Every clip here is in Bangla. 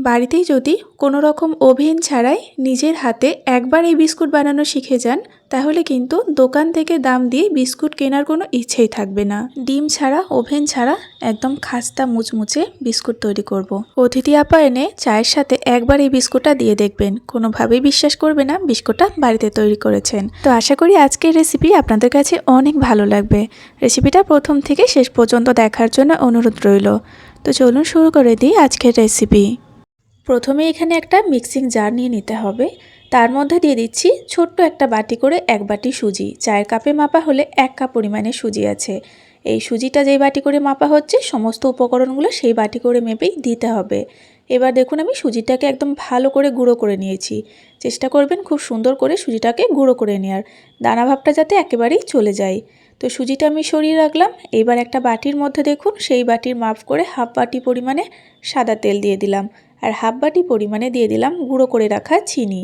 বাড়িতেই যদি কোনো রকম ওভেন ছাড়াই নিজের হাতে একবার এই বিস্কুট বানানো শিখে যান, তাহলে কিন্তু দোকান থেকে দাম দিয়ে বিস্কুট কেনার কোনো ইচ্ছেই থাকবে না। ডিম ছাড়া, ওভেন ছাড়া একদম খাস্তা মুচমুচে বিস্কুট তৈরি করব। অতিথি আপ্যায়নে চায়ের সাথে একবার এই বিস্কুটটা দিয়ে দেখবেন, কোনোভাবেই বিশ্বাস করবে না বিস্কুটটা বাড়িতে তৈরি করেছেন। তো আশা করি আজকের রেসিপি আপনাদের কাছে অনেক ভালো লাগবে। রেসিপিটা প্রথম থেকে শেষ পর্যন্ত দেখার জন্য অনুরোধ রইল। তো চলুন শুরু করে দিই আজকের রেসিপি। প্রথমে এখানে একটা মিক্সিং জার নিয়ে নিতে হবে। তার মধ্যে দিয়ে দিচ্ছি ছোট্ট একটা বাটি করে 1 বাটি সুজি। চায়ের কাপে মাপা হলে 1 কাপ পরিমাণে সুজি আছে। এই সুজিটা যেই বাটি করে মাপা হচ্ছে, সমস্ত উপকরণগুলো সেই বাটি করে মেপেই দিতে হবে। এবার দেখুন আমি সুজিটাকে একদম ভালো করে গুঁড়ো করে নিয়েছি। চেষ্টা করবেন খুব সুন্দর করে সুজিটাকে গুঁড়ো করে নেওয়ার, দানা ভাবটা যাতে একেবারেই চলে যায়। তো সুজিটা আমি সরিয়ে রাখলাম। এবার একটা বাটির মধ্যে দেখুন সেই বাটির মাপ করে হাফ বাটি পরিমাণে সাদা তেল দিয়ে দিলাম, আর হাফ বাটি পরিমাণে দিয়ে দিলাম গুঁড়ো করে রাখা চিনি।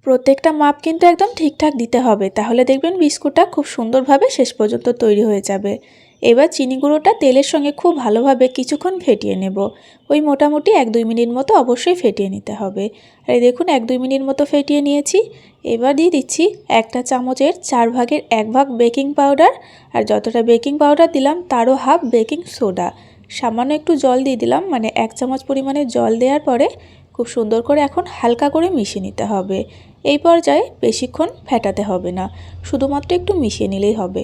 প্রত্যেকটা মাপ কিন্তু একদম ঠিকঠাক দিতে হবে, তাহলে দেখবেন বিস্কুটটা খুব সুন্দরভাবে শেষ পর্যন্ত তৈরি হয়ে যাবে। এবার চিনি গুঁড়োটা তেলের সঙ্গে খুব ভালোভাবে কিছুক্ষণ ফেটিয়ে নেব। ওই মোটামুটি 1-2 মিনিট মতো অবশ্যই ফেটিয়ে নিতে হবে। আর এই দেখুন 1-2 মিনিট মতো ফেটিয়ে নিয়েছি। এবার দিয়ে দিচ্ছি 1 চামচের 4 ভাগের 1 ভাগ বেকিং পাউডার, আর যতটা বেকিং পাউডার দিলাম তারও হাফ বেকিং সোডা। সামান্য একটু জল দিয়ে দিলাম, মানে 1 চামচ পরিমাণে জল দেওয়ার পরে খুব সুন্দর করে এখন হালকা করে মিশিয়ে নিতে হবে। এই পর্যায়ে বেশিক্ষণ ফেটাতে হবে না, শুধুমাত্র একটু মিশিয়ে নিলেই হবে।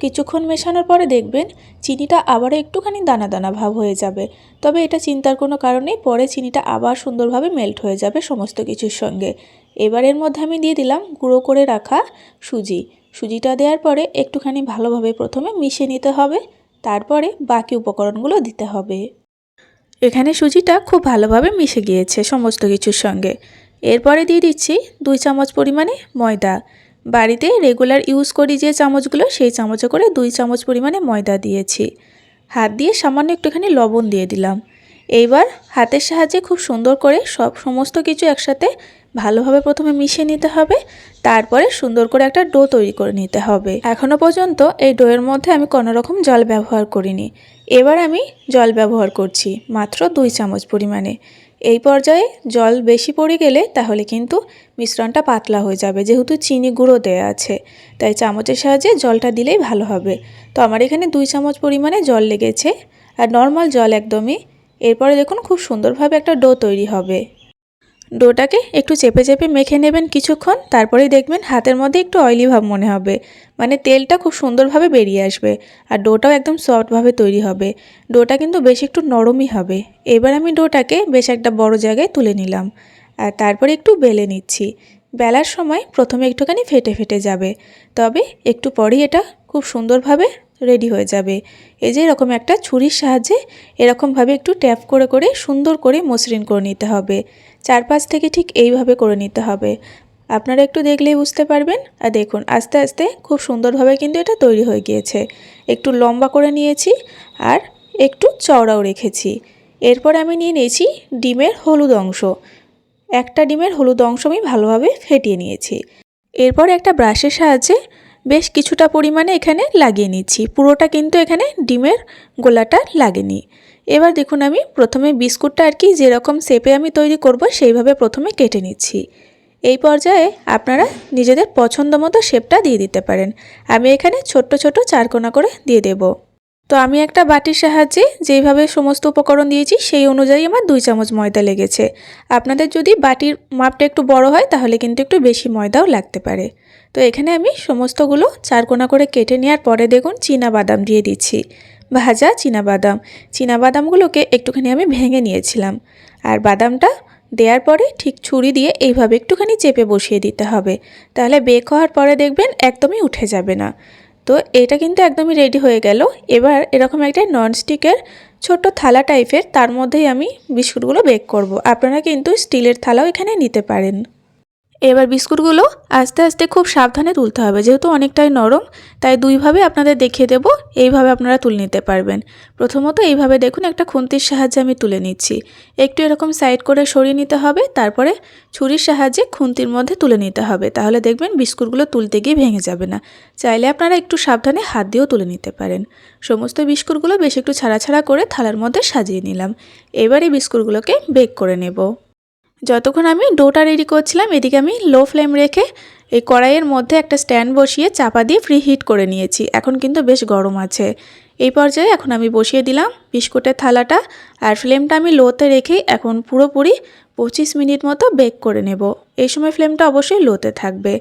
কিছুক্ষণ মেশানোর পরে দেখবেন চিনিটা আবারও একটুখানি দানা দানা ভাব হয়ে যাবে। তবে এটা চিন্তার কোনো কারণ নেই, পরে চিনিটা আবার সুন্দরভাবে মেল্ট হয়ে যাবে সমস্ত কিছুর সঙ্গে। এবার এর মধ্যে আমি দিয়ে দিলাম গুঁড়ো করে রাখা সুজি। সুজিটা দেওয়ার পরে একটুখানি ভালোভাবে প্রথমে মিশিয়ে নিতে হবে, তারপরে বাকি উপকরণগুলো দিতে হবে। এখানে সুজিটা খুব ভালোভাবে মিশে গিয়েছে সমস্ত কিছুর সঙ্গে। এরপরে দিয়ে দিচ্ছি 2 চামচ পরিমাণে ময়দা। বাড়িতে রেগুলার ইউজ করি যে চামচগুলো, সেই চামচে করে 2 চামচ পরিমাণে ময়দা দিয়েছি। হাত দিয়ে সামান্য একটুখানি লবণ দিয়ে দিলাম। এইবার হাতের সাহায্যে খুব সুন্দর করে সমস্ত কিছু একসাথে ভালোভাবে প্রথমে মিশিয়ে নিতে হবে, তারপরে সুন্দর করে একটা ডো তৈরি করে নিতে হবে। এখনও পর্যন্ত এই ডোয়ের মধ্যে আমি কোনো রকম জল ব্যবহার করিনি। এবার আমি জল ব্যবহার করছি মাত্র 2 চামচ পরিমাণে। এই পর্যায়ে জল বেশি পড়ে গেলে তাহলে কিন্তু মিশ্রণটা পাতলা হয়ে যাবে, যেহেতু চিনি গুঁড়ো দেওয়া আছে, তাই চামচের সাহায্যে জলটা দিলেই ভালো হবে। তো আমার এখানে 2 চামচ পরিমাণে জল লেগেছে, আর নর্মাল জল একদমই। এরপরে দেখুন খুব সুন্দরভাবে একটা ডো তৈরি হবে। ডোটাকে একটু চেপে চেপে মেখে নেবেন কিছুক্ষণ, তারপরেই দেখবেন হাতের মধ্যে একটু অয়েলি ভাব মনে হবে, মানে তেলটা খুব সুন্দরভাবে বেরিয়ে আসবে, আর ডোটাও একদম সফটভাবে তৈরি হবে। ডোটা কিন্তু বেশ একটু নরমই হবে। এবার আমি ডোটাকে বেশ একটা বড় জায়গায় তুলে নিলাম, আর তারপরে একটু বেলে নিচ্ছি। বেলার সময় প্রথমে একটুখানি ফেটে ফেটে যাবে, তবে একটু পরেই এটা খুব সুন্দরভাবে রেডি হয়ে যাবে। এই যে এরকম একটা ছুরির সাহায্যে এরকমভাবে একটু ট্যাপ করে করে সুন্দর করে মসৃণ করে নিতে হবে। চারপাশ থেকে ঠিক এইভাবে করে নিতে হবে। আপনারা একটু দেখলেই বুঝতে পারবেন। আর দেখুন আস্তে আস্তে খুব সুন্দরভাবে কিন্তু এটা তৈরি হয়ে গিয়েছে। একটু লম্বা করে নিয়েছি আর একটু চওড়াও রেখেছি। এরপর আমি নিয়ে নিয়েছি ডিমের হলুদ অংশ। একটা ডিমের হলুদ অংশ আমি ভালোভাবে ফেটিয়ে নিয়েছি। এরপর একটা ব্রাশের সাহায্যে বেশ কিছুটা পরিমাণে এখানে লাগিয়ে নিচ্ছি। পুরোটা কিন্তু এখানে ডিমের গোলাটা লাগেনি। এবার দেখুন আমি প্রথমে বিস্কুটটা আর কি যেরকম শেপে আমি তৈরি করব সেইভাবে প্রথমে কেটে নিচ্ছি। এই পর্যায়ে আপনারা নিজেদের পছন্দ মতো শেপটা দিয়ে দিতে পারেন। আমি এখানে ছোট্ট ছোট 4 কোণা করে দিয়ে দেব। তো আমি একটা বাটির সাহায্যে যেইভাবে সমস্ত উপকরণ দিয়েছি সেই অনুযায়ী আমার 2 চামচ ময়দা লেগেছে। আপনাদের যদি বাটির মাপটা একটু বড় হয় তাহলে কিন্তু একটু বেশি ময়দাও লাগতে পারে। তো এখানে আমি সমস্তগুলো 4 কোণা করে কেটে নেওয়ার পরে দেখুন বাদাম দিয়ে দিচ্ছি। ভাজা বাদামগুলোকে একটুখানি আমি ভেঙে নিয়েছিলাম, আর বাদামটা দেওয়ার পরে ঠিক ছুরি দিয়ে এইভাবে একটুখানি চেপে বসিয়ে দিতে হবে, তাহলে বেক হওয়ার পরে দেখবেন একদমই উঠে যাবে না। তো এটা কিন্তু একদমই রেডি হয়ে গেল। এবার এরকম একটা ননস্টিকের ছোট্ট থালা টাইপের, তার মধ্যেই আমি বিস্কুটগুলো বেক করব। আপনারা কিন্তু স্টিলের থালাও এখানে নিতে পারেন। এবার বিস্কুটগুলো আস্তে আস্তে খুব সাবধানে তুলতে হবে, যেহেতু অনেকটাই নরম, তাই দুইভাবে আপনাদের দেখিয়ে দেব। এইভাবে আপনারা তুলে নিতে পারবেন। প্রথমত এইভাবে দেখুন একটা খুন্তির সাহায্যে আমি তুলে নিচ্ছি। একটু এরকম সাইড করে সরিয়ে নিতে হবে, তারপরে ছুরির সাহায্যে খুন্তির মধ্যে তুলে নিতে হবে। তাহলে দেখবেন বিস্কুটগুলো তুলতে গিয়ে ভেঙে যাবে না। চাইলে আপনারা একটু সাবধানে হাত দিয়েও তুলে নিতে পারেন। সমস্ত বিস্কুটগুলো বেশ একটু ছাড়া ছাড়া করে থালার মধ্যে সাজিয়ে নিলাম। এবার এই বিস্কুটগুলোকে বেক করে নেব। যতক্ষণ আমি ডোটা রেডি করছিলাম, এদিকে আমি লো ফ্লেম রেখে এই কড়াইয়ের মধ্যে একটা স্ট্যান্ড বসিয়ে চাপা দিয়ে প্রি হিট করে নিয়েছি। এখন কিন্তু বেশ গরম আছে। এই পর্যায়ে এখন আমি বসিয়ে দিলাম বিস্কুটের থালাটা, আর ফ্লেমটা আমি লোতে রেখেই এখন পুরোপুরি 25 মিনিট মতো বেক করে নেব। এই সময় ফ্লেমটা অবশ্যই লোতে থাকবে।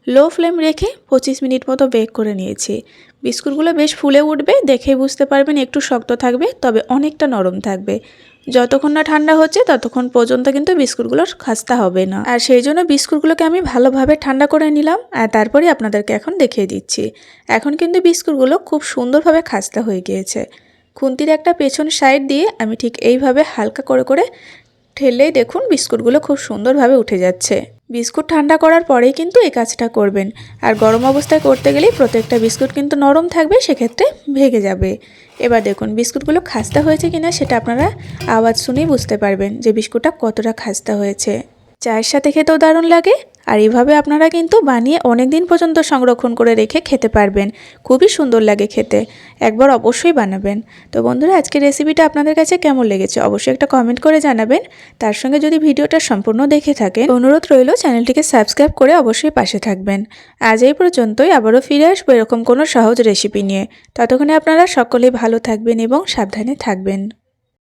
লো ফ্লেম রেখে 25 মিনিট মতো বেক করে নিয়েছি। বিস্কুটগুলো বেশ ফুলে উঠবে, দেখেই বুঝতে পারবেন একটু শক্ত থাকবে, তবে অনেকটা নরম থাকবে। যতক্ষণ না ঠান্ডা হচ্ছে ততক্ষণ পর্যন্ত কিন্তু বিস্কুটগুলো খাস্তা হবে না। আর সেই জন্য বিস্কুটগুলোকে আমি ভালোভাবে ঠান্ডা করে নিলাম, আর তারপরে আপনাদেরকে এখন দেখিয়ে দিচ্ছি। এখন কিন্তু বিস্কুটগুলো খুব সুন্দরভাবে খাস্তা হয়ে গিয়েছে। খুন্তির একটা পেছন সাইড দিয়ে আমি ঠিক এইভাবে হালকা করে করে ঠেললেই দেখুন বিস্কুটগুলো খুব সুন্দরভাবে উঠে যাচ্ছে। বিস্কুট ঠান্ডা করার পরেই কিন্তু এই কাজটা করবেন। আর গরম অবস্থায় করতে গেলেই প্রত্যেকটা বিস্কুট কিন্তু নরম থাকবে, সেক্ষেত্রে ভেঙে যাবে। এবার দেখুন বিস্কুটগুলো খাস্তা হয়েছে কিনা সেটা আপনারা আওয়াজ শুনেই বুঝতে পারবেন যে বিস্কুটটা কতটা খাস্তা হয়েছে। চায়ের সাথে খেতেও দারুণ লাগে। আর এইভাবে আপনারা কিন্তু বানিয়ে অনেক দিন পর্যন্ত সংরক্ষণ করে রেখে খেতে পারবেন। খুবই সুন্দর লাগে খেতে। একবার অবশ্যই বানাবেন। তো বন্ধুরা, আজকের রেসিপিটা আপনাদের কাছে কেমন লেগেছে অবশ্যই একটা কমেন্ট করে জানাবেন। তার সঙ্গে যদি ভিডিওটা সম্পূর্ণ দেখে থাকেন, অনুরোধ রইল চ্যানেলটিকে সাবস্ক্রাইব করে অবশ্যই পাশে থাকবেন। আজ এই পর্যন্তই, আবারও ফিরে আসবো এরকম কোনো সহজ রেসিপি নিয়ে। ততক্ষণে আপনারা সকলেই ভালো থাকবেন এবং সাবধানে থাকবেন।